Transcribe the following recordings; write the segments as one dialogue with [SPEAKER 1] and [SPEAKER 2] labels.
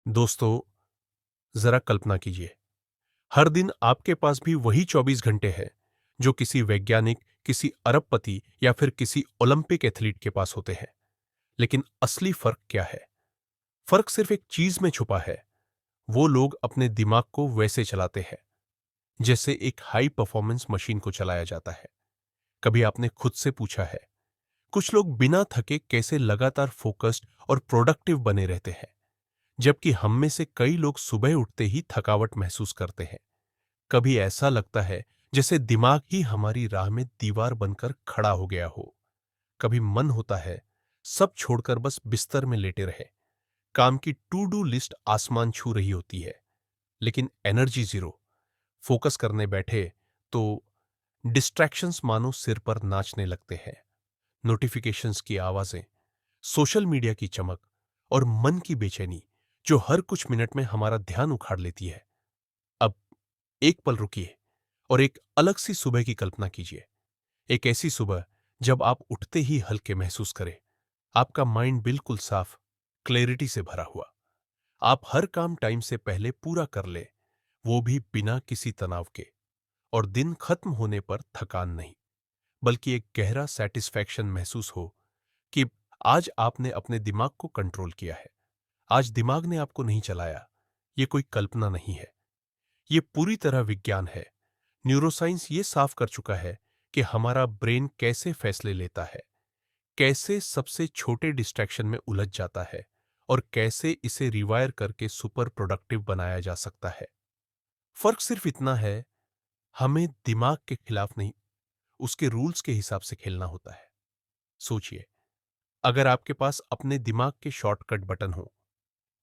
[SPEAKER 1] दोस्तों, जरा कल्पना कीजिए, हर दिन आपके पास भी वही 24 घंटे हैं जो किसी वैज्ञानिक, किसी अरबपति या फिर किसी ओलंपिक एथलीट के पास होते हैं। लेकिन असली फर्क क्या है? फर्क सिर्फ एक चीज में छुपा है। वो लोग अपने दिमाग को वैसे चलाते हैं जैसे एक हाई परफॉर्मेंस मशीन को चलाया जाता है। कभी आपने खुद से पूछा है, कुछ लोग बिना थके कैसे लगातार फोकस्ड और प्रोडक्टिव बने रहते हैं, जबकि हम में से कई लोग सुबह उठते ही थकावट महसूस करते हैं। कभी ऐसा लगता है जैसे दिमाग ही हमारी राह में दीवार बनकर खड़ा हो गया हो। कभी मन होता है सब छोड़कर बस बिस्तर में लेटे रहे। काम की टू डू लिस्ट आसमान छू रही होती है, लेकिन एनर्जी जीरो। फोकस करने बैठे तो डिस्ट्रैक्शंस मानो सिर पर नाचने लगते हैं। नोटिफिकेशंस की आवाजें, सोशल मीडिया की चमक और मन की बेचैनी जो हर कुछ मिनट में हमारा ध्यान उखाड़ लेती है। अब एक पल रुकिए और एक अलग सी सुबह की कल्पना कीजिए। एक ऐसी सुबह जब आप उठते ही हल्के महसूस करें, आपका माइंड बिल्कुल साफ, क्लैरिटी से भरा हुआ। आप हर काम टाइम से पहले पूरा कर ले, वो भी बिना किसी तनाव के। और दिन खत्म होने पर थकान नहीं, बल्कि एक गहरा सेटिस्फैक्शन महसूस हो कि आज आपने अपने दिमाग को कंट्रोल किया है। आज दिमाग ने आपको नहीं चलाया। ये कोई कल्पना नहीं है, ये पूरी तरह विज्ञान है। न्यूरोसाइंस ये साफ कर चुका है कि हमारा ब्रेन कैसे फैसले लेता है, कैसे सबसे छोटे डिस्ट्रैक्शन में उलझ जाता है और कैसे इसे रिवायर करके सुपर प्रोडक्टिव बनाया जा सकता है। फर्क सिर्फ इतना है, हमें दिमाग के खिलाफ नहीं, उसके रूल्स के हिसाब से खेलना होता है। सोचिए, अगर आपके पास अपने दिमाग के शॉर्टकट बटन हो,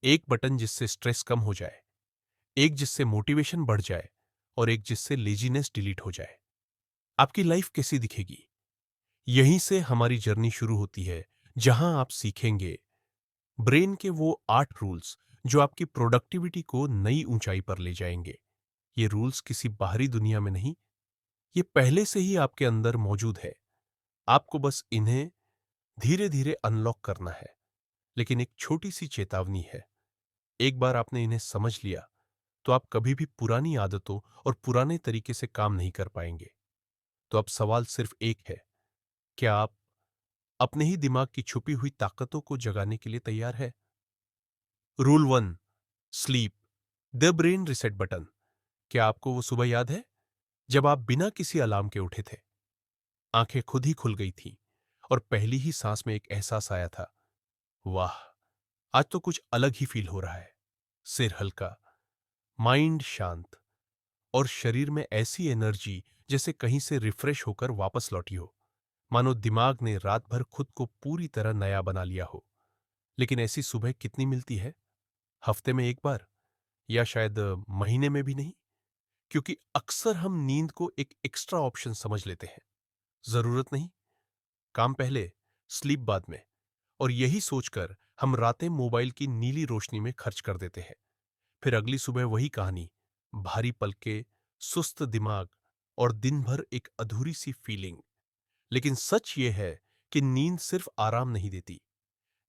[SPEAKER 1] एक बटन जिससे स्ट्रेस कम हो जाए, एक जिससे मोटिवेशन बढ़ जाए और एक जिससे लेजीनेस डिलीट हो जाए, आपकी लाइफ कैसी दिखेगी? यहीं से हमारी जर्नी शुरू होती है, जहां आप सीखेंगे ब्रेन के वो 8 रूल्स जो आपकी प्रोडक्टिविटी को नई ऊंचाई पर ले जाएंगे। ये रूल्स किसी बाहरी दुनिया में नहीं, ये पहले से ही आपके अंदर मौजूद है। आपको बस इन्हें धीरे धीरे अनलॉक करना है। लेकिन एक छोटी सी चेतावनी है, एक बार आपने इन्हें समझ लिया तो आप कभी भी पुरानी आदतों और पुराने तरीके से काम नहीं कर पाएंगे। तो अब सवाल सिर्फ एक है, क्या आप अपने ही दिमाग की छुपी हुई ताकतों को जगाने के लिए तैयार है? Rule 1, sleep the brain reset button. क्या आपको वो सुबह याद है जब आप बिना किसी अलार्म के उठे थे, आंखें खुद ही खुल गई थीं और पहली ही सांस में एक एहसास आया था, वाह, आज तो कुछ अलग ही फील हो रहा है। सिर हल्का, माइंड शांत और शरीर में ऐसी एनर्जी जैसे कहीं से रिफ्रेश होकर वापस लौटी हो, मानो दिमाग ने रात भर खुद को पूरी तरह नया बना लिया हो। लेकिन ऐसी सुबह कितनी मिलती है? हफ्ते में एक बार, या शायद महीने में भी नहीं। क्योंकि अक्सर हम नींद को एक एक्स्ट्रा ऑप्शन समझ लेते हैं। जरूरत नहीं, काम पहले, स्लीप बाद में। और यही सोचकर हम रातें मोबाइल की नीली रोशनी में खर्च कर देते हैं। फिर अगली सुबह वही कहानी, भारी पलके, सुस्त दिमाग और दिन भर एक अधूरी सी फीलिंग। लेकिन सच ये है कि नींद सिर्फ आराम नहीं देती।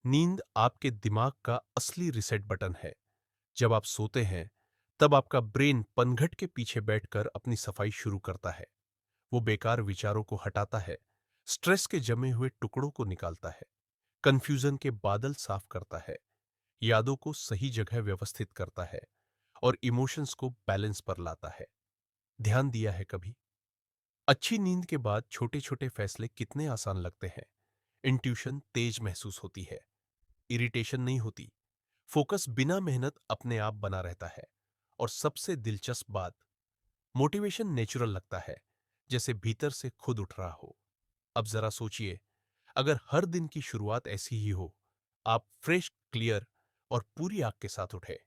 [SPEAKER 1] नींद आपके दिमाग का असली रिसेट बटन है। जब आप सोते हैं, तब आपका ब्रेन पनघट के पीछे बैठकर अपनी सफाई शुरू करता है। वो बेकार विचारों को हटाता है, स्ट्रेस के जमे हुए टुकड़ों को निकालता है, कंफ्यूजन के बादल साफ करता है, यादों को सही जगह व्यवस्थित करता है और इमोशंस को बैलेंस पर लाता है। ध्यान दिया है कभी? अच्छी नींद के बाद छोटे छोटे फैसले कितने आसान लगते हैं। इंट्यूशन तेज महसूस होती है, इरिटेशन नहीं होती, फोकस बिना मेहनत अपने आप बना रहता है। और सबसे दिलचस्प बात, मोटिवेशन नेचुरल लगता है, जैसे भीतर से खुद उठ रहा हो। अब जरा सोचिए, अगर हर दिन की शुरुआत ऐसी ही हो, आप फ्रेश, क्लियर और पूरी आग के साथ उठे,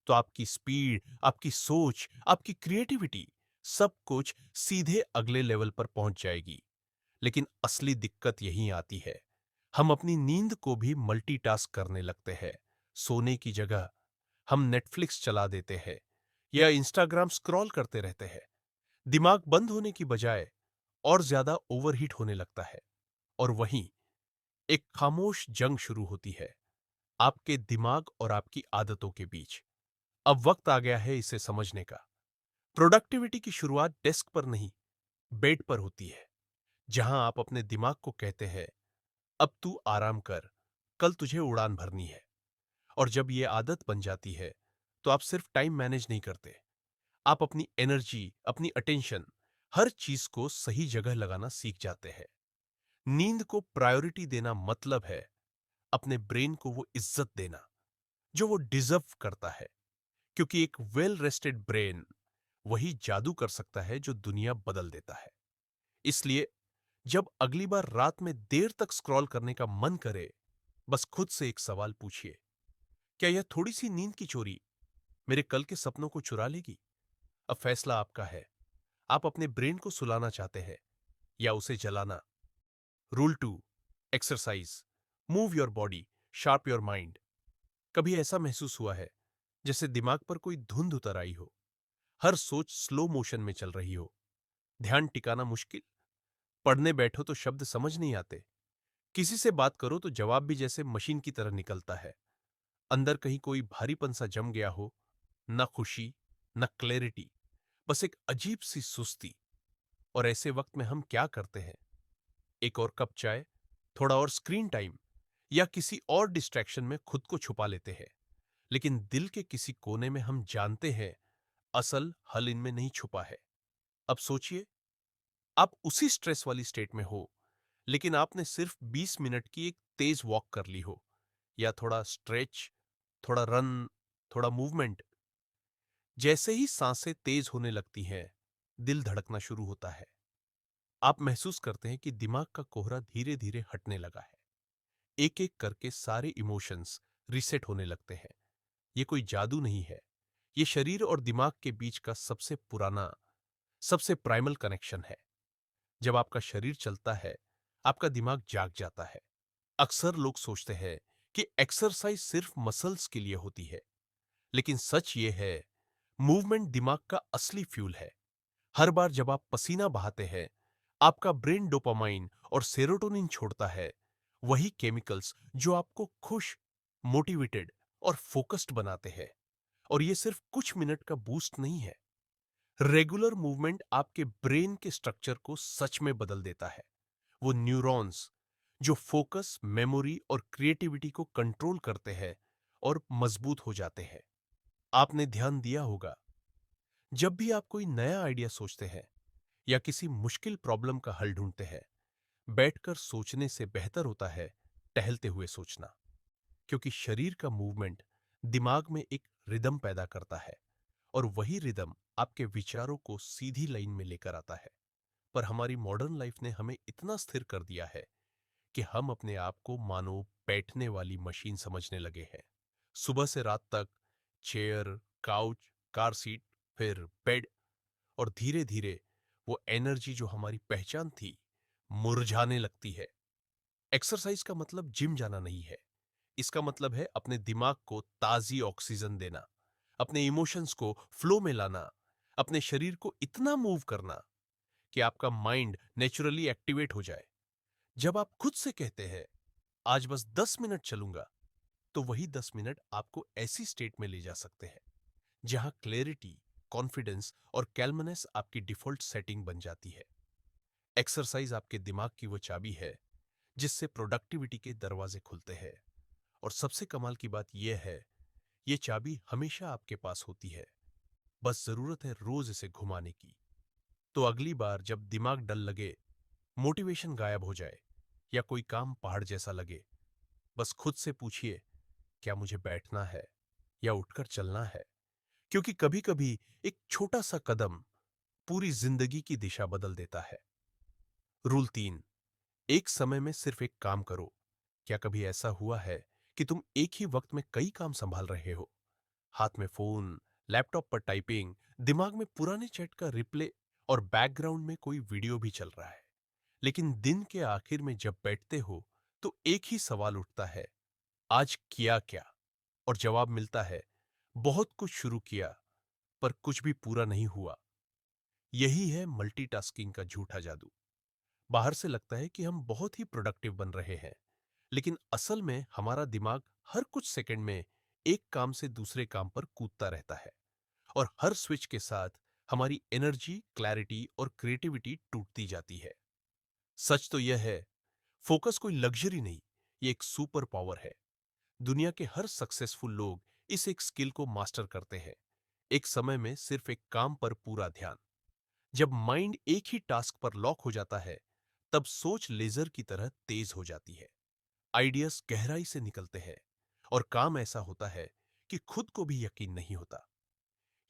[SPEAKER 1] तो आपकी स्पीड, आपकी सोच, आपकी क्रिएटिविटी, सब कुछ सीधे अगले लेवल पर पहुंच जाएगी। लेकिन असली दिक्कत यहीं आती है, हम अपनी नींद को भी मल्टीटास्क करने लगते हैं। सोने की जगह हम नेटफ्लिक्स चला देते हैं या इंस्टाग्राम स्क्रॉल करते रहते हैं। दिमाग बंद होने की बजाय और ज्यादा ओवरहीट होने लगता है। और वहीं एक खामोश जंग शुरू होती है, आपके दिमाग और आपकी आदतों के बीच। अब वक्त आ गया है इसे समझने का। प्रोडक्टिविटी की शुरुआत डेस्क पर नहीं, बेड पर होती है, जहां आप अपने दिमाग को कहते हैं, अब तू आराम कर, कल तुझे उड़ान भरनी है। और जब यह आदत बन जाती है, तो आप सिर्फ टाइम मैनेज नहीं करते, आप अपनी एनर्जी, अपनी अटेंशन, हर चीज को सही जगह लगाना सीख जाते हैं। नींद को प्रायोरिटी देना मतलब है अपने ब्रेन को वो इज्जत देना जो वो डिजर्व करता है, क्योंकि एक वेल रेस्टेड ब्रेन वही जादू कर सकता है जो दुनिया बदल देता है। इसलिए जब अगली बार रात में देर तक स्क्रॉल करने का मन करे, बस खुद से एक सवाल पूछिए, क्या यह थोड़ी सी नींद की चोरी मेरे कल के सपनों को चुरा लेगी? अब फैसला आपका है। आप अपने ब्रेन को सुलाना चाहते हैं या उसे जलाना? Rule 2, exercise. Move your body, sharp your mind. कभी ऐसा महसूस हुआ है जैसे दिमाग पर कोई धुंध उतर आई हो, हर सोच स्लो मोशन में चल रही हो, ध्यान टिकाना मुश्किल, पढ़ने बैठो तो शब्द समझ नहीं आते, किसी से बात करो तो जवाब भी जैसे मशीन की तरह निकलता है, अंदर कहीं कोई भारीपन सा जम गया हो, न खुशी, न क्लैरिटी, बस एक अजीब सी सुस्ती। और ऐसे वक्त में हम क्या करते हैं? एक और कप चाय, थोड़ा और स्क्रीन टाइम, या किसी और डिस्ट्रैक्शन में खुद को छुपा लेते हैं। लेकिन दिल के किसी कोने में हम जानते हैं असल हल इनमें नहीं छुपा है। अब सोचिए, आप उसी स्ट्रेस वाली स्टेट में हो, लेकिन आपने सिर्फ 20 मिनट की एक तेज वॉक कर ली हो, या थोड़ा स्ट्रेच, थोड़ा रन, थोड़ा मूवमेंट। जैसे ही सांसें तेज होने लगती हैं, दिल धड़कना शुरू होता है। आप महसूस करते हैं कि दिमाग का कोहरा धीरे धीरे हटने लगा है। एक एक करके सारे इमोशंस रीसेट होने लगते हैं। ये कोई जादू नहीं है, ये शरीर और दिमाग के बीच का सबसे पुराना, सबसे प्राइमल कनेक्शन है। जब आपका शरीर चलता है, आपका दिमाग जाग जाता है। अक्सर लोग सोचते हैं कि एक्सरसाइज सिर्फ मसल्स के लिए होती है, लेकिन सच ये है, मूवमेंट दिमाग का असली फ्यूल है। हर बार जब आप पसीना बहाते हैं, आपका ब्रेन डोपामाइन और सेरोटोनिन छोड़ता है, वही केमिकल्स जो आपको खुश, मोटिवेटेड और फोकस्ड बनाते हैं। और ये सिर्फ कुछ मिनट का बूस्ट नहीं है। रेगुलर मूवमेंट आपके ब्रेन के स्ट्रक्चर को सच में बदल देता है। वो न्यूरॉन्स जो फोकस, मेमोरी और क्रिएटिविटी को कंट्रोल करते हैं और मजबूत हो जाते हैं। आपने ध्यान दिया होगा, जब भी आप कोई नया आइडिया सोचते हैं या किसी मुश्किल प्रॉब्लम का हल ढूंढते हैं, बैठकर सोचने से बेहतर होता है टहलते हुए सोचना, क्योंकि शरीर का मूवमेंट दिमाग में एक रिदम पैदा करता है और वही रिदम आपके विचारों को सीधी लाइन में लेकर आता है। पर हमारी मॉडर्न लाइफ ने हमें इतना स्थिर कर दिया है कि हम अपने आप को मानो बैठने वाली मशीन समझने लगे हैं। सुबह से रात तक चेयर, काउच, कार सीट, फिर बेड, और धीरे धीरे वो एनर्जी जो हमारी पहचान थी, मुरझाने लगती है। एक्सरसाइज का मतलब जिम जाना नहीं है, इसका मतलब है अपने दिमाग को ताजी ऑक्सीजन देना, अपने इमोशंस को फ्लो में लाना, अपने शरीर को इतना मूव करना कि आपका माइंड नेचुरली एक्टिवेट हो जाए। जब आप खुद से कहते हैं, आज बस 10 मिनट चलूंगा, तो वही 10 मिनट आपको ऐसी स्टेट में ले जा सकते हैं जहां क्लैरिटी, कॉन्फिडेंस और कैलमनेस आपकी डिफॉल्ट सेटिंग बन जाती है। एक्सरसाइज आपके दिमाग की वो चाबी है जिससे प्रोडक्टिविटी के दरवाजे खुलते हैं। और सबसे कमाल की बात यह है, ये चाबी हमेशा आपके पास होती है, बस जरूरत है रोज इसे घुमाने की। तो अगली बार जब दिमाग डल लगे, मोटिवेशन गायब हो जाए या कोई काम पहाड़ जैसा लगे, बस खुद से पूछिए, क्या मुझे बैठना है या उठकर चलना है? क्योंकि कभी कभी एक छोटा सा कदम पूरी जिंदगी की दिशा बदल देता है। रूल 3, एक समय में सिर्फ एक काम करो। क्या कभी ऐसा हुआ है कि तुम एक ही वक्त में कई काम संभाल रहे हो? हाथ में फोन, लैपटॉप पर टाइपिंग, दिमाग में पुराने चैट का रिप्ले, और बैकग्राउंड में कोई वीडियो भी चल रहा है। लेकिन दिन के आखिर में जब बैठते हो, तो एक ही सवाल उठता है, आज किया क्या? और जवाब मिलता है, बहुत कुछ शुरू किया, पर कुछ भी पूरा नहीं हुआ। यही है मल्टीटास्किंग का झूठा जादू। बाहर से लगता है कि हम बहुत ही प्रोडक्टिव बन रहे हैं, लेकिन असल में हमारा दिमाग हर कुछ सेकंड में एक काम से दूसरे काम पर कूदता रहता है, और हर स्विच के साथ हमारी एनर्जी, क्लैरिटी और क्रिएटिविटी टूटती जाती है। सच तो यह है, फोकस कोई लग्जरी नहीं, ये एक सुपर पावर है। दुनिया के हर सक्सेसफुल लोग इस एक स्किल को मास्टर करते हैं। एक समय में सिर्फ एक काम पर पूरा ध्यान। जब माइंड एक ही टास्क पर लॉक हो जाता है, तब सोच लेजर की तरह तेज हो जाती है। आइडियाज गहराई से निकलते हैं, और काम ऐसा होता है कि खुद को भी यकीन नहीं होता।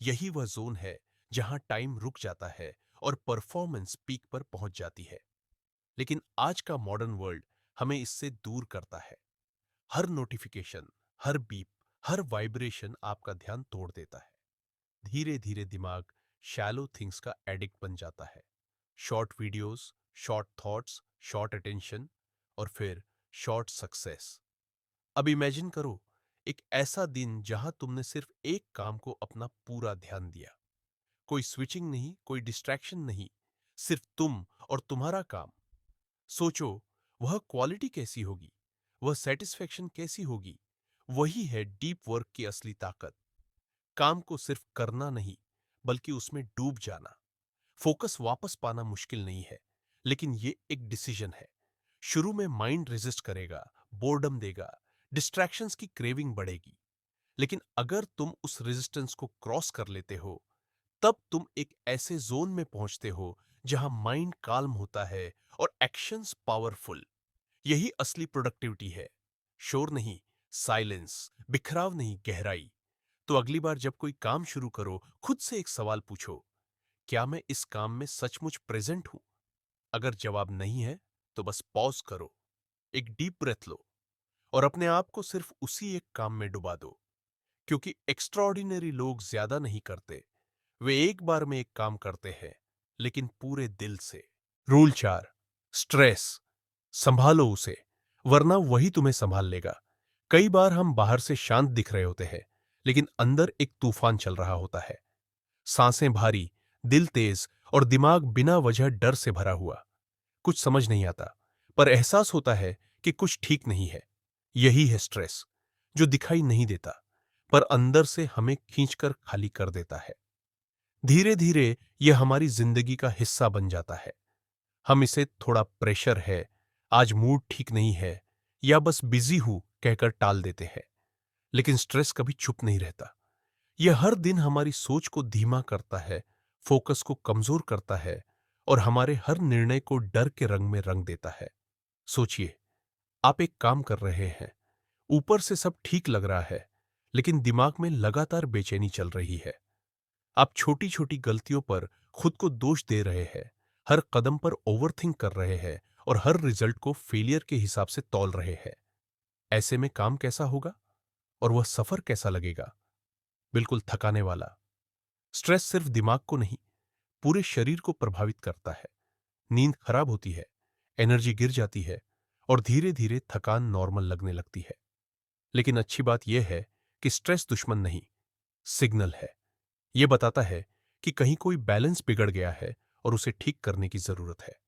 [SPEAKER 1] यही वह जोन है जहां टाइम रुक जाता है और परफॉर्मेंस पीक पर पहुंच जाती है। लेकिन आज का मॉडर्न वर्ल्ड हमें इससे दूर करता है। हर नोटिफिकेशन, हर बीप, हर वाइब्रेशन आपका ध्यान तोड़ देता है। धीरे धीरे दिमाग शैलो थिंग्स का एडिक्ट बन जाता है। Short videos, short thoughts, short attention, और फिर शॉर्ट सक्सेस। अब इमेजिन करो, एक ऐसा दिन जहां तुमने सिर्फ एक काम को अपना पूरा ध्यान दिया। कोई स्विचिंग नहीं, कोई डिस्ट्रैक्शन नहीं, सिर्फ तुम और तुम्हारा काम। सोचो, वह क्वालिटी कैसी होगी, वह सेटिस्फेक्शन कैसी होगी। वही है डीप वर्क की असली ताकत। काम को सिर्फ करना नहीं, बल्कि उसमें डूब जाना। फोकस वापस पाना मुश्किल नहीं है, लेकिन ये एक डिसीजन है। शुरू में माइंड रेजिस्ट करेगा, बोर्डम देगा, डिस्ट्रैक्शंस की क्रेविंग बढ़ेगी। लेकिन अगर तुम उस रेजिस्टेंस को क्रॉस कर लेते हो, तब तुम एक ऐसे जोन में पहुंचते हो जहां माइंड काल्म होता है और एक्शंस पावरफुल। यही असली प्रोडक्टिविटी है। शोर नहीं, साइलेंस, बिखराव नहीं, गहराई। तो अगली बार जब कोई काम शुरू करो, खुद से एक सवाल पूछो, क्या मैं इस काम में सचमुच प्रेजेंट हूं? अगर जवाब नहीं है, तो बस पॉज करो, एक डीप ब्रेथ लो, और अपने आप को सिर्फ उसी एक काम में डुबा दो। क्योंकि एक्स्ट्राऑर्डिनरी लोग ज्यादा नहीं करते, वे एक बार में एक काम करते हैं, लेकिन पूरे दिल से। रूल 4, स्ट्रेस संभालो उसे, वरना वही तुम्हें संभाल लेगा। कई बार हम बाहर से शांत दिख रहे होते हैं, लेकिन अंदर एक तूफान चल रहा होता है। सांसें भारी, दिल तेज, और दिमाग बिना वजह डर से भरा हुआ। कुछ समझ नहीं आता, पर एहसास होता है कि कुछ ठीक नहीं है। यही है स्ट्रेस, जो दिखाई नहीं देता, पर अंदर से हमें खींचकर खाली कर देता है। धीरे धीरे यह हमारी जिंदगी का हिस्सा बन जाता है। हम इसे थोड़ा प्रेशर है, आज मूड ठीक नहीं है, या बस बिजी हूं कहकर टाल देते हैं। लेकिन स्ट्रेस कभी चुप नहीं रहता। यह हर दिन हमारी सोच को धीमा करता है, फोकस को कमजोर करता है, और हमारे हर निर्णय को डर के रंग में रंग देता है। सोचिए, आप एक काम कर रहे हैं, ऊपर से सब ठीक लग रहा है, लेकिन दिमाग में लगातार बेचैनी चल रही है। आप छोटी छोटी गलतियों पर खुद को दोष दे रहे हैं, हर कदम पर ओवरथिंक कर रहे हैं, और हर रिजल्ट को फेलियर के हिसाब से तौल रहे हैं। ऐसे में काम कैसा होगा, और वह सफर कैसा लगेगा? बिल्कुल थकाने वाला। स्ट्रेस सिर्फ दिमाग को नहीं, पूरे शरीर को प्रभावित करता है। नींद खराब होती है, एनर्जी गिर जाती है, और धीरे धीरे थकान नॉर्मल लगने लगती है। लेकिन अच्छी बात यह है कि स्ट्रेस दुश्मन नहीं, सिग्नल है। यह बताता है कि कहीं कोई बैलेंस बिगड़ गया है और उसे ठीक करने की जरूरत है।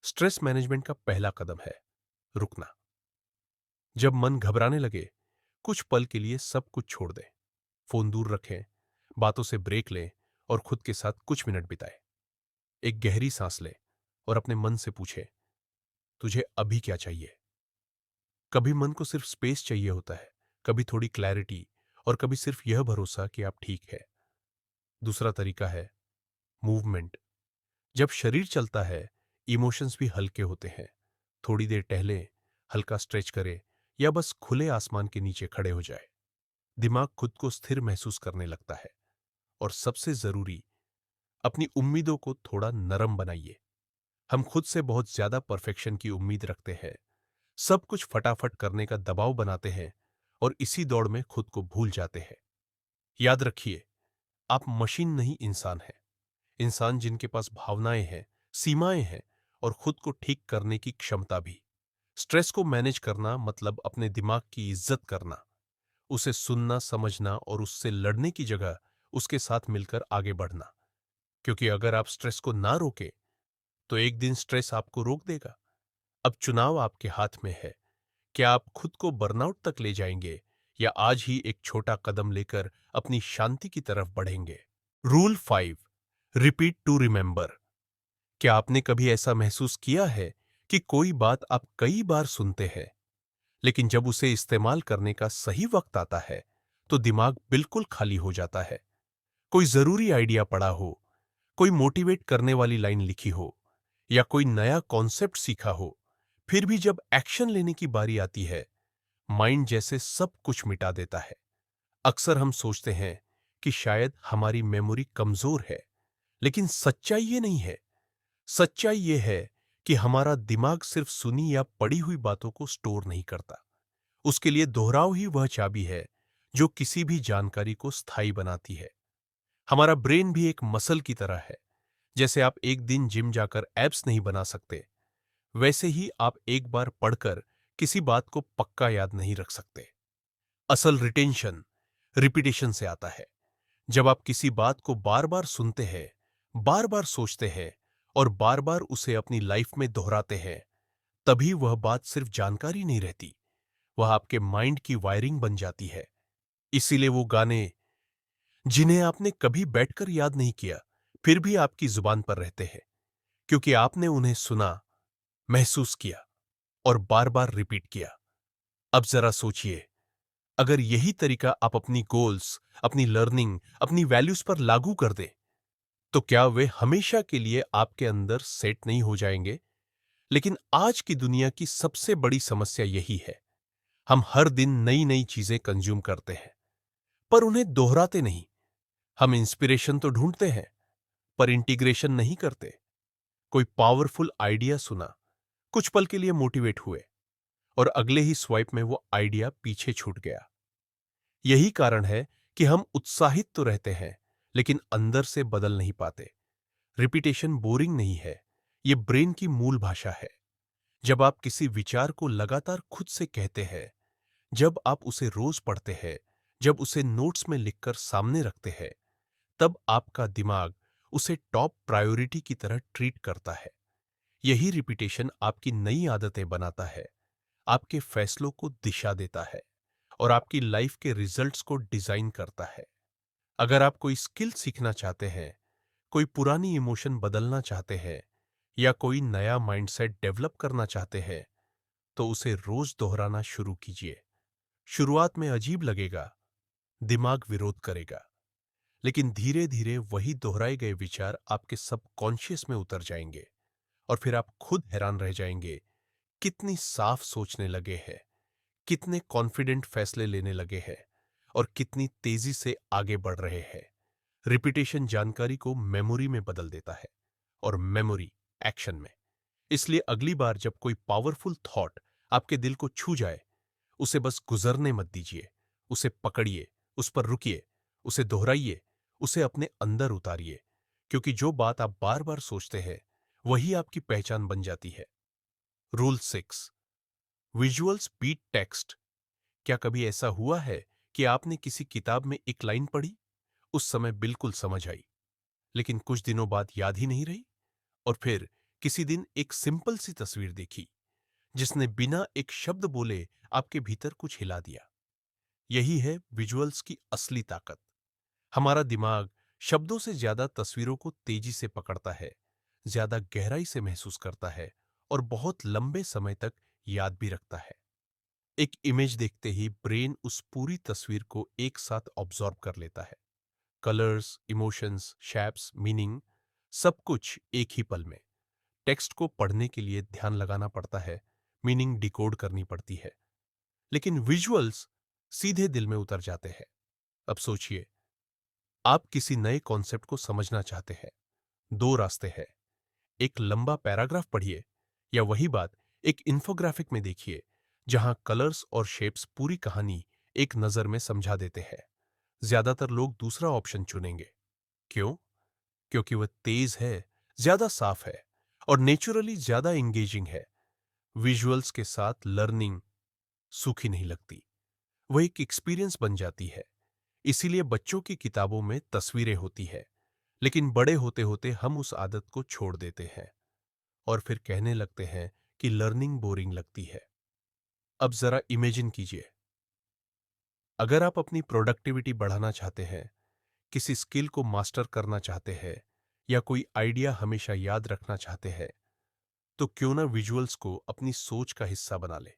[SPEAKER 1] स्ट्रेस मैनेजमेंट का पहला कदम है रुकना। जब मन घबराने लगे, कुछ पल के लिए सब कुछ छोड़ दें। फोन दूर रखें, बातों से ब्रेक लें, और खुद के साथ कुछ मिनट बिताएं। एक गहरी सांस लें और अपने मन से पूछें, तुझे अभी क्या चाहिए? कभी मन को सिर्फ स्पेस चाहिए होता है, कभी थोड़ी क्लैरिटी, और कभी सिर्फ यह भरोसा कि आप ठीक है। दूसरा तरीका है मूवमेंट। जब शरीर चलता है, इमोशंस भी हल्के होते हैं। थोड़ी देर टहलें, हल्का स्ट्रेच करें, या बस खुले आसमान के नीचे खड़े हो जाए। दिमाग खुद को स्थिर महसूस करने लगता है। और सबसे जरूरी, अपनी उम्मीदों को थोड़ा नरम बनाइए। हम खुद से बहुत ज्यादा परफेक्शन की उम्मीद रखते हैं, सब कुछ फटाफट करने का दबाव बनाते हैं, और इसी दौड़ में खुद को भूल जाते हैं। याद रखिए, आप मशीन नहीं, इंसान हैं। इंसान जिनके पास भावनाएं हैं, सीमाएं हैं, और खुद को ठीक करने की क्षमता भी। स्ट्रेस को मैनेज करना मतलब अपने दिमाग की इज्जत करना, उसे सुनना, समझना, और उससे लड़ने की जगह उसके साथ मिलकर आगे बढ़ना। क्योंकि अगर आप स्ट्रेस को ना रोके, तो एक दिन स्ट्रेस आपको रोक देगा। अब चुनाव आपके हाथ में है क्या आप खुद को बर्नआउट तक ले जाएंगे या आज ही एक छोटा कदम लेकर अपनी शांति की तरफ बढ़ेंगे? Rule 5, repeat to remember. क्या आपने कभी ऐसा महसूस किया है कि कोई बात आप कई बार सुनते हैं, लेकिन जब उसे इस्तेमाल करने का सही वक्त आता है तो दिमाग बिल्कुल खाली हो जाता है? कोई जरूरी आइडिया पड़ा हो, कोई मोटिवेट करने वाली लाइन लिखी हो या कोई नया कॉन्सेप्ट सीखा हो, फिर भी जब एक्शन लेने की बारी आती है, माइंड जैसे सब कुछ मिटा देता है। अक्सर हम सोचते हैं कि शायद हमारी मेमोरी कमजोर है, लेकिन सच्चाई ये नहीं है। सच्चाई ये है कि हमारा दिमाग सिर्फ सुनी या पढ़ी हुई बातों को स्टोर नहीं करता। उसके लिए दोहराव ही वह चाबी है जो किसी भी जानकारी को स्थायी बनाती है। हमारा ब्रेन भी एक मसल की तरह है। जैसे आप एक दिन जिम जाकर एब्स नहीं बना सकते, वैसे ही आप एक बार पढ़कर किसी बात को पक्का याद नहीं रख सकते। असल रिटेंशन रिपीटेशन से आता है। जब आप किसी बात को बार बार सुनते हैं, बार बार सोचते हैं और बार बार उसे अपनी लाइफ में दोहराते हैं, तभी वह बात सिर्फ जानकारी नहीं रहती, वह आपके माइंड की वायरिंग बन जाती है। इसीलिए वो गाने जिन्हें आपने कभी बैठकर याद नहीं किया, फिर भी आपकी जुबान पर रहते हैं, क्योंकि आपने उन्हें सुना, महसूस किया और बार बार रिपीट किया। अब जरा सोचिए, अगर यही तरीका आप अपनी गोल्स, अपनी लर्निंग, अपनी वैल्यूज पर लागू कर दें, तो क्या वे हमेशा के लिए आपके अंदर सेट नहीं हो जाएंगे? लेकिन आज की दुनिया की सबसे बड़ी समस्या यही है। हम हर दिन नई नई चीजें कंज्यूम करते हैं, पर उन्हें दोहराते नहीं। हम इंस्पिरेशन तो ढूंढते हैं, पर इंटीग्रेशन नहीं करते। कोई पावरफुल आइडिया सुना, कुछ पल के लिए मोटिवेट हुए और अगले ही स्वाइप में वो आइडिया पीछे छूट गया। यही कारण है कि हम उत्साहित तो रहते हैं, लेकिन अंदर से बदल नहीं पाते। रिपीटेशन बोरिंग नहीं है, ये ब्रेन की मूल भाषा है। जब आप किसी विचार को लगातार खुद से कहते हैं, जब आप उसे रोज पढ़ते हैं, जब उसे नोट्स में लिखकर सामने रखते हैं, तब आपका दिमाग उसे टॉप प्रायोरिटी की तरह ट्रीट करता है। यही रिपीटेशन आपकी नई आदतें बनाता है, आपके फैसलों को दिशा देता है और आपकी लाइफ के रिजल्ट्स को डिजाइन करता है। अगर आप कोई स्किल सीखना चाहते हैं, कोई पुरानी इमोशन बदलना चाहते हैं या कोई नया माइंडसेट डेवलप करना चाहते हैं, तो उसे रोज दोहराना शुरू कीजिए। शुरुआत में अजीब लगेगा, दिमाग विरोध करेगा, लेकिन धीरे धीरे वही दोहराए गए विचार आपके सबकॉन्शियस में उतर जाएंगे और फिर आप खुद हैरान रह जाएंगे, कितनी साफ सोचने लगे हैं, कितने कॉन्फिडेंट फैसले लेने लगे हैं और कितनी तेजी से आगे बढ़ रहे हैं। रिपीटेशन जानकारी को मेमोरी में बदल देता है और मेमोरी एक्शन में। इसलिए अगली बार जब कोई पावरफुल थॉट आपके दिल को छू जाए, उसे बस गुजरने मत दीजिए। उसे पकड़िए, उस पर रुकिए, उसे दोहराइए, उसे अपने अंदर उतारिए, क्योंकि जो बात आप बार बार सोचते हैं, वही आपकी पहचान बन जाती है। Rule 6, visuals beat text. क्या कभी ऐसा हुआ है कि आपने किसी किताब में एक लाइन पढ़ी, उस समय बिल्कुल समझ आई, लेकिन कुछ दिनों बाद याद ही नहीं रही? और फिर किसी दिन एक सिंपल सी तस्वीर देखी, जिसने बिना एक शब्द बोले आपके भीतर कुछ हिला दिया। यही है विजुअल्स की असली ताकत। हमारा दिमाग शब्दों से ज्यादा तस्वीरों को तेजी से पकड़ता है, ज्यादा गहराई से महसूस करता है और बहुत लंबे समय तक याद भी रखता है। एक इमेज देखते ही ब्रेन उस पूरी तस्वीर को एक साथ ऑब्जॉर्व कर लेता है। कलर्स, इमोशंस, शेप्स, मीनिंग, सब कुछ एक ही पल में। टेक्स्ट को पढ़ने के लिए ध्यान लगाना पड़ता है, मीनिंग डिकोड करनी पड़ती है, लेकिन विजुअल्स सीधे दिल में उतर जाते हैं। अब सोचिए, आप किसी नए कॉन्सेप्ट को समझना चाहते हैं। दो रास्ते हैं, एक लंबा पैराग्राफ पढ़िए या वही बात एक इंफोग्राफिक में देखिए, जहां कलर्स और शेप्स पूरी कहानी एक नजर में समझा देते हैं। ज्यादातर लोग दूसरा ऑप्शन चुनेंगे। क्यों? क्योंकि वह तेज है, ज्यादा साफ है और नेचुरली ज्यादा एंगेजिंग है। विजुअल्स के साथ लर्निंग सूखी नहीं लगती, वह एक एक्सपीरियंस बन जाती है। इसीलिए बच्चों की किताबों में तस्वीरें होती है, लेकिन बड़े होते होते हम उस आदत को छोड़ देते हैं और फिर कहने लगते हैं कि लर्निंग बोरिंग लगती है। अब जरा इमेजिन कीजिए, अगर आप अपनी प्रोडक्टिविटी बढ़ाना चाहते हैं, किसी स्किल को मास्टर करना चाहते हैं या कोई आइडिया हमेशा याद रखना चाहते हैं, तो क्यों ना विजुअल्स को अपनी सोच का हिस्सा बना ले।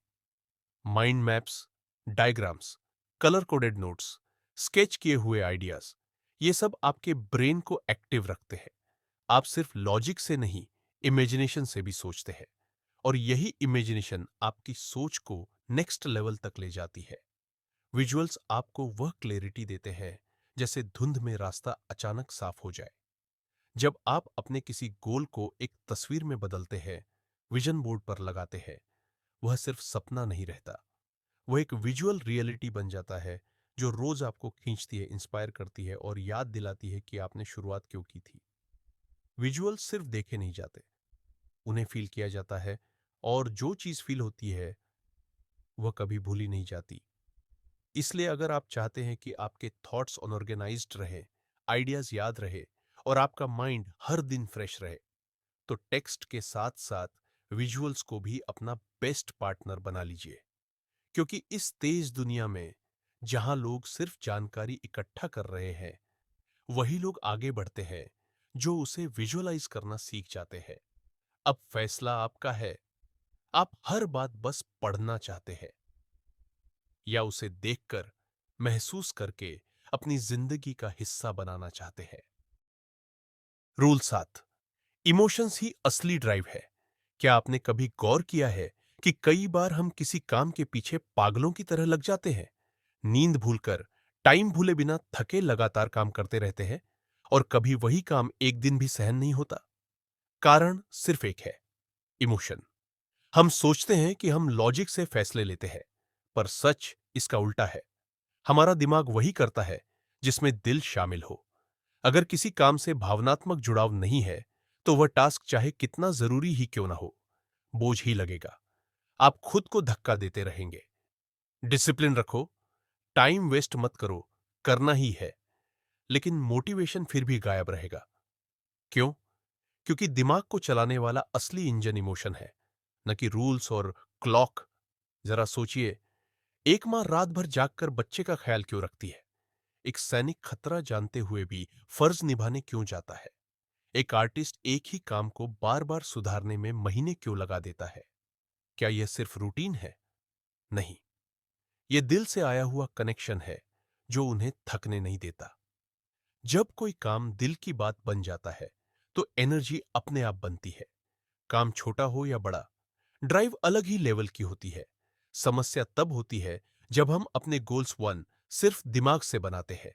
[SPEAKER 1] Mind maps, diagrams, colour coded notes, sketch किए हुए आइडियाज, ये सब आपके ब्रेन को एक्टिव रखते हैं। आप सिर्फ लॉजिक से नहीं, इमेजिनेशन से भी सोचते हैं, और यही इमेजिनेशन आपकी सोच को नेक्स्ट लेवल तक ले जाती है। विजुअल्स आपको वह क्लैरिटी देते हैं जैसे धुंध में रास्ता अचानक साफ हो जाए। जब आप अपने किसी गोल को एक तस्वीर में बदलते हैं, विजन बोर्ड पर लगाते हैं, वह सिर्फ सपना नहीं रहता, वह एक विजुअल रियलिटी बन जाता है जो रोज आपको खींचती है, इंस्पायर करती है और याद दिलाती है कि आपने शुरुआत क्यों की थी। विजुअल्स सिर्फ देखे नहीं जाते, उन्हें फील किया जाता है, और जो चीज फील होती है वह कभी भूली नहीं जाती। इसलिए अगर आप चाहते हैं कि आपके थॉट्स अनऑर्गेनाइज्ड रहे, आइडियाज याद रहे और आपका माइंड हर दिन फ्रेश रहे, तो टेक्स्ट के साथ साथ विजुअल्स को भी अपना बेस्ट पार्टनर बना लीजिए। क्योंकि इस तेज दुनिया में जहां लोग सिर्फ जानकारी इकट्ठा कर रहे हैं, वही लोग आगे बढ़ते हैं जो उसे विजुअलाइज करना सीख जाते हैं। अब फैसला आपका है, आप हर बात बस पढ़ना चाहते हैं या उसे देखकर, महसूस करके अपनी जिंदगी का हिस्सा बनाना चाहते हैं। रूल 7, इमोशंस ही असली ड्राइव है। क्या आपने कभी गौर किया है कि कई बार हम किसी काम के पीछे पागलों की तरह लग जाते हैं, नींद भूलकर, टाइम भूले बिना थके लगातार काम करते रहते हैं, और कभी वही काम एक दिन भी सहन नहीं होता? कारण सिर्फ एक है, इमोशन। हम सोचते हैं कि हम लॉजिक से फैसले लेते हैं, पर सच इसका उल्टा है। हमारा दिमाग वही करता है जिसमें दिल शामिल हो। अगर किसी काम से भावनात्मक जुड़ाव नहीं है, तो वह टास्क चाहे कितना जरूरी ही क्यों ना हो, बोझ ही लगेगा। आप खुद को धक्का देते रहेंगे। डिसिप्लिन रखो, टाइम वेस्ट मत करो, करना ही है, लेकिन मोटिवेशन फिर भी गायब रहेगा। क्यों? क्योंकि दिमाग को चलाने वाला असली इंजन इमोशन है, न कि रूल्स और क्लॉक। जरा सोचिए, एक मां रात भर जागकर बच्चे का ख्याल क्यों रखती है? एक सैनिक खतरा जानते हुए भी फर्ज निभाने क्यों जाता है? एक आर्टिस्ट एक ही काम को बार बार सुधारने में महीने क्यों लगा देता है? क्या यह सिर्फ रूटीन है? नहीं, यह दिल से आया हुआ कनेक्शन है जो उन्हें थकने नहीं देता। जब कोई काम दिल की बात बन जाता है, तो एनर्जी अपने आप बनती है। काम छोटा हो या बड़ा, ड्राइव अलग ही लेवल की होती है। समस्या तब होती है जब हम अपने गोल्स वन सिर्फ दिमाग से बनाते हैं।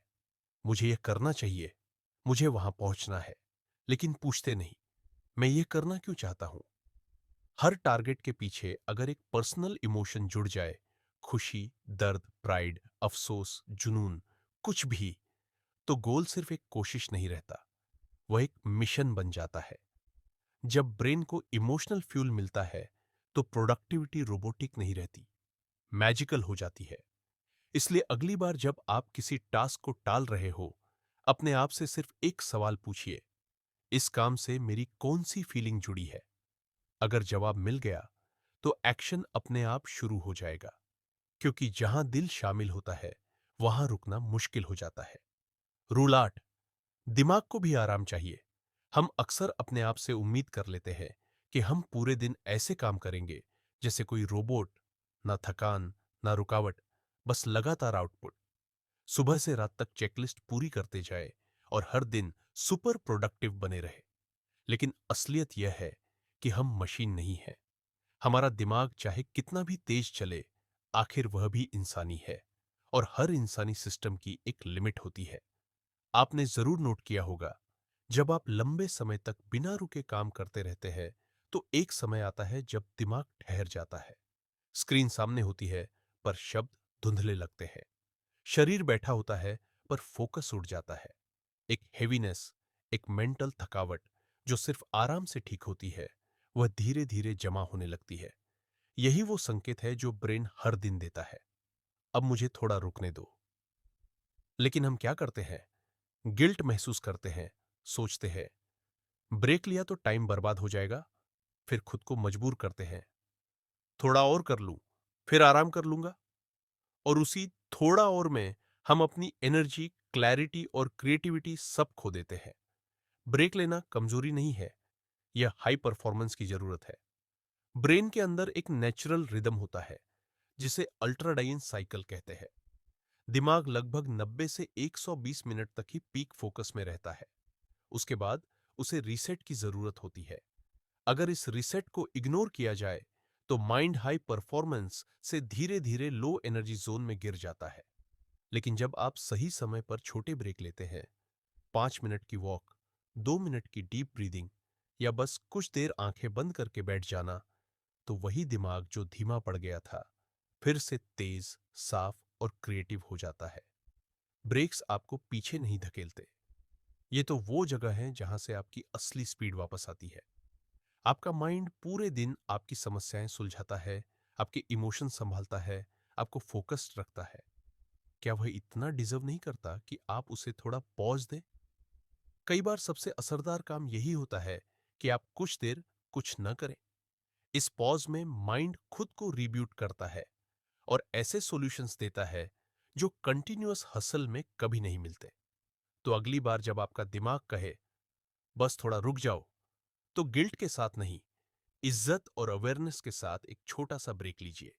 [SPEAKER 1] मुझे यह करना चाहिए, मुझे वहां पहुंचना है, लेकिन पूछते नहीं, मैं ये करना क्यों चाहता हूं? हर टारगेट के पीछे अगर एक पर्सनल इमोशन जुड़ जाए, खुशी, दर्द, प्राइड, अफसोस, जुनून, कुछ भी, तो गोल सिर्फ एक कोशिश नहीं रहता, वह एक मिशन बन जाता है। जब ब्रेन को इमोशनल फ्यूल मिलता है, तो प्रोडक्टिविटी रोबोटिक नहीं रहती, मैजिकल हो जाती है। इसलिए अगली बार जब आप किसी टास्क को टाल रहे हो, अपने आप से सिर्फ एक सवाल पूछिए, इस काम से मेरी कौन सी फीलिंग जुड़ी है? अगर जवाब मिल गया, तो एक्शन अपने आप शुरू हो जाएगा। क्योंकि जहां दिल शामिल होता है, वहां रुकना मुश्किल हो जाता है। रूल 8, दिमाग को भी आराम चाहिए। हम अक्सर अपने आप से उम्मीद कर लेते हैं कि हम पूरे दिन ऐसे काम करेंगे जैसे कोई रोबोट, ना थकान, ना रुकावट, बस लगातार आउटपुट। सुबह से रात तक चेकलिस्ट पूरी करते जाए और हर दिन सुपर प्रोडक्टिव बने रहे। लेकिन असलियत यह है कि हम मशीन नहीं है। हमारा दिमाग चाहे कितना भी तेज चले, आखिर वह भी इंसानी है, और हर इंसानी सिस्टम की एक लिमिट होती है। आपने जरूर नोट किया होगा, जब आप लंबे समय तक बिना रुके काम करते रहते हैं, तो एक समय आता है जब दिमाग ठहर जाता है। स्क्रीन सामने होती है, पर शब्द धुंधले लगते हैं। शरीर बैठा होता है, पर फोकस उड़ जाता है। एक हेवीनेस, एक मेंटल थकावट जो सिर्फ आराम से ठीक होती है, वह धीरे धीरे जमा होने लगती है। यही वो संकेत है जो ब्रेन हर दिन देता है, अब मुझे थोड़ा रुकने दो। लेकिन हम क्या करते हैं? गिल्ट महसूस करते हैं, सोचते हैं, ब्रेक लिया तो टाइम बर्बाद हो जाएगा, फिर खुद को मजबूर करते हैं, थोड़ा और कर लूं, फिर आराम कर लूंगा, और उसी थोड़ा और में हम अपनी एनर्जी, क्लैरिटी और क्रिएटिविटी सब खो देते हैं। ब्रेक लेना कमजोरी नहीं है, यह हाई परफॉर्मेंस की जरूरत है। ब्रेन के अंदर एक नेचुरल रिदम होता है जिसे अल्ट्राडाइन साइकिल कहते हैं। दिमाग लगभग 90 से 120 मिनट तक ही पीक फोकस में रहता है। उसके बाद उसे रीसेट की जरूरत होती है। अगर इस रीसेट को इग्नोर किया जाए तो माइंड हाई परफॉर्मेंस से धीरे धीरे लो एनर्जी जोन में गिर जाता है। लेकिन जब आप सही समय पर छोटे ब्रेक लेते हैं, 5 मिनट की वॉक, 2 मिनट की डीप ब्रीदिंग, या बस कुछ देर आंखें बंद करके बैठ जाना, तो वही दिमाग जो धीमा पड़ गया था फिर से तेज, साफ और क्रिएटिव हो जाता है। ब्रेक्स आपको पीछे नहीं धकेलते, ये तो वो जगह है जहां से आपकी असली स्पीड वापस आती है। आपका माइंड पूरे दिन आपकी समस्याएं सुलझाता है, आपके इमोशन संभालता है, आपको फोकस्ड रखता है। क्या वह इतना डिजर्व नहीं करता कि आप उसे थोड़ा पॉज दें? कई बार सबसे असरदार काम यही होता है कि आप कुछ देर कुछ न करें। इस पॉज में माइंड खुद को रीब्यूट करता है और ऐसे सॉल्यूशंस देता है जो कंटिन्यूअस हसल में कभी नहीं मिलते। तो अगली बार जब आपका दिमाग कहे बस थोड़ा रुक जाओ, तो गिल्ट के साथ नहीं, इज्जत और अवेयरनेस के साथ एक छोटा सा ब्रेक लीजिए,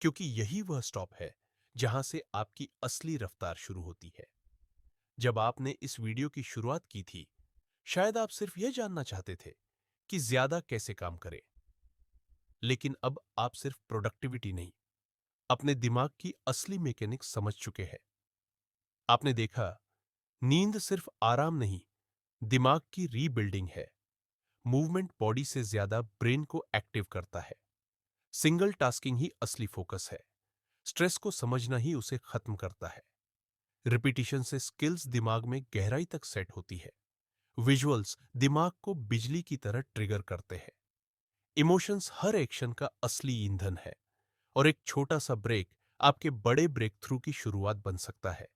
[SPEAKER 1] क्योंकि यही वह स्टॉप है जहां से आपकी असली रफ्तार शुरू होती है। जब आपने इस वीडियो की शुरुआत की थी, शायद आप सिर्फ यह जानना चाहते थे कि ज्यादा कैसे काम करें। लेकिन अब आप सिर्फ प्रोडक्टिविटी नहीं, अपने दिमाग की असली मैकेनिक्स समझ चुके हैं। आपने देखा, नींद सिर्फ आराम नहीं, दिमाग की रीबिल्डिंग है। मूवमेंट बॉडी से ज्यादा ब्रेन को एक्टिव करता है। सिंगल टास्किंग ही असली फोकस है। स्ट्रेस को समझना ही उसे खत्म करता है। रिपीटिशन से स्किल्स दिमाग में गहराई तक सेट होती है। विजुअल्स दिमाग को बिजली की तरह ट्रिगर करते हैं। इमोशंस हर एक्शन का असली ईंधन है, और एक छोटा सा ब्रेक आपके बड़े ब्रेक थ्रू की शुरुआत बन सकता है।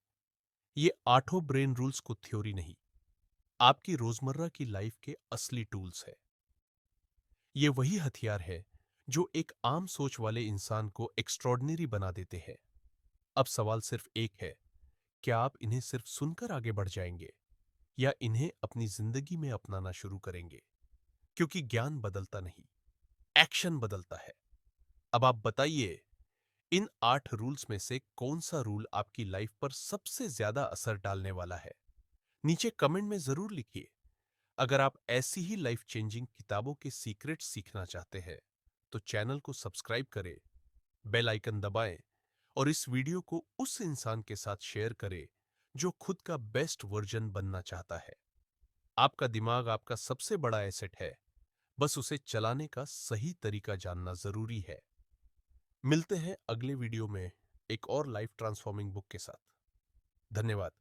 [SPEAKER 1] ये आठों ब्रेन रूल्स को थ्योरी नहीं, आपकी रोजमर्रा की लाइफ के असली टूल्स है। ये वही हथियार है जो एक आम सोच वाले इंसान को एक्स्ट्रॉर्डिनरी बना देते हैं। अब सवाल सिर्फ एक है, क्या आप इन्हें सिर्फ सुनकर आगे बढ़ जाएंगे या इन्हें अपनी जिंदगी में अपनाना शुरू करेंगे? क्योंकि ज्ञान बदलता नहीं, एक्शन बदलता है। अब आप बताइए, इन 8 रूल्स में से कौन सा रूल आपकी लाइफ पर सबसे ज्यादा असर डालने वाला है? नीचे कमेंट में जरूर लिखिए। अगर आप ऐसी ही लाइफ चेंजिंग किताबों के सीक्रेट्स सीखना चाहते हैं, तो चैनल को सब्सक्राइब करें, बेल आइकन दबाएं और इस वीडियो को उस इंसान के साथ शेयर करें जो खुद का बेस्ट वर्जन बनना चाहता है। आपका दिमाग आपका सबसे बड़ा एसेट है, बस उसे चलाने का सही तरीका जानना जरूरी है। मिलते हैं अगले वीडियो में एक और लाइफ ट्रांसफॉर्मिंग बुक के साथ। धन्यवाद।